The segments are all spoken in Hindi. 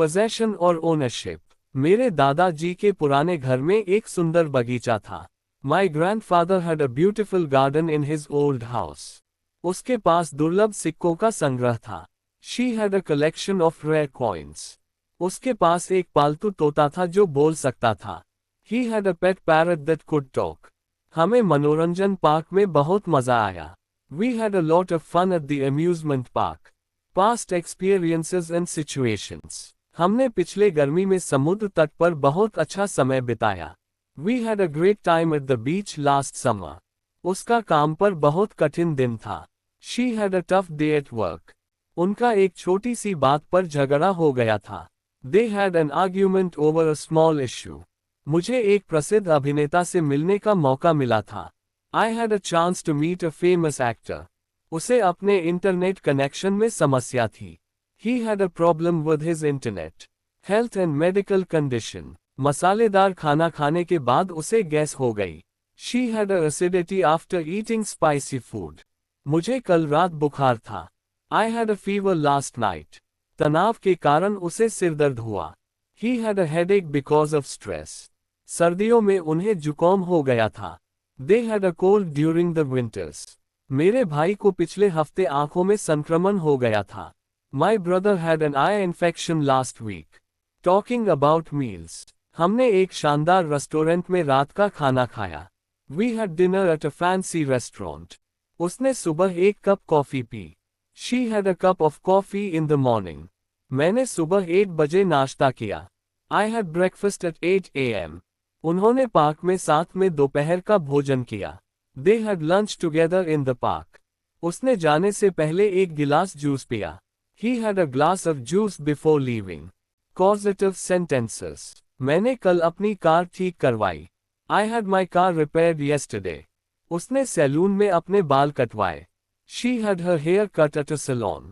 पोजेशन और ओनरशिप। मेरे दादाजी के पुराने घर में एक सुंदर बगीचा था। My grandfather had a beautiful garden in his old house. उसके पास दुर्लभ सिक्कों का संग्रह था। She had a collection of rare coins. उसके पास एक पालतू तोता था जो बोल सकता था। He had a pet parrot that could talk. हमें मनोरंजन पार्क में बहुत मजा आया। We had a lot of fun at the amusement park. Past experiences and situations. हमने पिछले गर्मी में समुद्र तट पर बहुत अच्छा समय बिताया। We had a great time at the beach last summer. उसका काम पर बहुत कठिन दिन था। She had a tough day at work. उनका एक छोटी सी बात पर झगड़ा हो गया था। They had an argument over a small issue. मुझे एक प्रसिद्ध अभिनेता से मिलने का मौका मिला था। I had a chance to meet a famous actor. उसे अपने इंटरनेट कनेक्शन में समस्या थी। He had a problem with his internet. Health and medical condition. मसालेदार खाना खाने के बाद उसे गैस हो गई। She had a acidity after eating spicy food. मुझे कल रात बुखार था। I had a fever last night. तनाव के कारण उसे सिरदर्द हुआ। He had a headache because of stress. सर्दियों में उन्हें जुकाम हो गया था। They had a cold during the winters. मेरे भाई को पिछले हफ्ते आंखों में संक्रमण हो गया था। My brother had an eye infection last week. Talking about meals. हमने एक शानदार रेस्टोरेंट में रात का खाना खाया। We had dinner at a fancy restaurant. उसने सुबह एक cup coffee P. She had a cup of coffee in the morning. मैंने सुबह 8 बजे नाश्ता किया। I had breakfast at 8 a.m. उन्होंने पार्क में साथ में दोपहर का भोजन किया। They had lunch together in the park. उसने जाने से पहले एक गिलास जूस पिया। He had a glass of juice before leaving. Causative sentences. मैंने कल अपनी कार ठीक करवाई। I had my car repaired yesterday. उसने सैलून में अपने बाल कटवाए। She had her hair cut at a salon.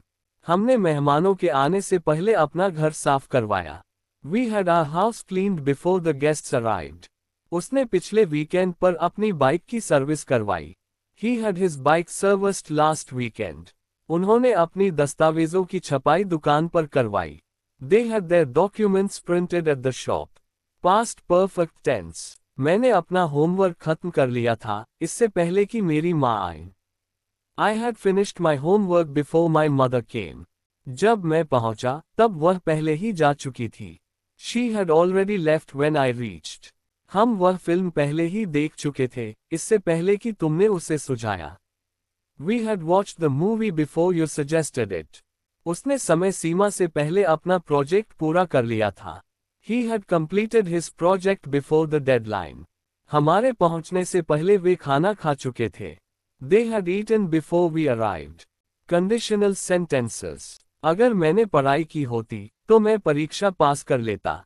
हमने मेहमानों के आने से पहले अपना घर साफ करवाया। We had our house cleaned before the guests arrived. उसने पिछले वीकेंड पर अपनी बाइक की सर्विस करवाई। He had his bike serviced last weekend. उन्होंने अपनी दस्तावेजों की छपाई दुकान पर करवाई। They had their documents printed at the shop. Past perfect tense. मैंने अपना होमवर्क खत्म कर लिया था, इससे पहले कि मेरी माँ आए। I had finished my homework before my mother came. जब मैं पहुंचा, तब वह पहले ही जा चुकी थी। She had already left when I reached. हम वह फिल्म पहले ही देख चुके थे, इससे पहले कि तुमने उसे सुझाया। We had watched the movie before you suggested it. उसने समय सीमा से पहले अपना प्रोजेक्ट पूरा कर लिया था। He had completed his project before the deadline. हमारे पहुंचने से पहले वे खाना खा चुके थे। They had eaten before we arrived. Conditional sentences. अगर मैंने पढ़ाई की होती, तो मैं परीक्षा पास कर लेता।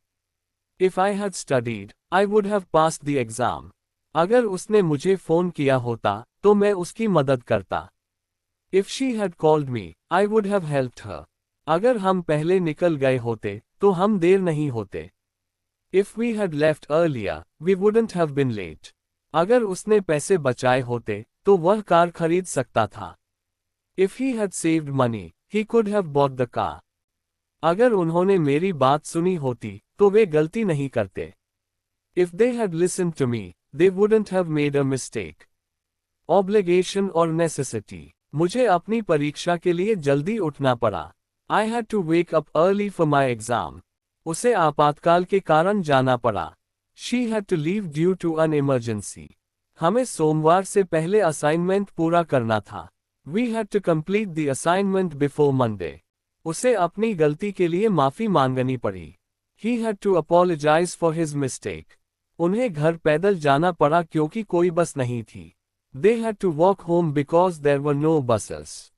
If I had studied, I would have passed the exam. अगर उसने मुझे फोन किया होता, तो मैं उसकी मदद करता। If she had called me, I would have helped her. अगर हम पहले निकल गए होते, तो हम देर नहीं होते। If we had left earlier, we wouldn't have been late. अगर उसने पैसे बचाए होते, तो वह कार खरीद सकता था। If he had saved money, he could have bought the car. अगर उन्होंने मेरी बात सुनी होती, तो वे गलती नहीं करते। If they had listened to me, they wouldn't have made a mistake. Obligation और necessity. मुझे अपनी परीक्षा के लिए जल्दी उठना पड़ा। I had to wake up early for my exam. उसे आपातकाल के कारण जाना पड़ा। She had to leave due to an emergency. हमें सोमवार से पहले असाइनमेंट पूरा करना था। We had to complete the assignment before Monday. उसे अपनी गलती के लिए माफी मांगनी पड़ी। He had to apologize for his mistake. उन्हें घर पैदल जाना पड़ा क्योंकि कोई बस नहीं थी। They had to walk home because there were no buses.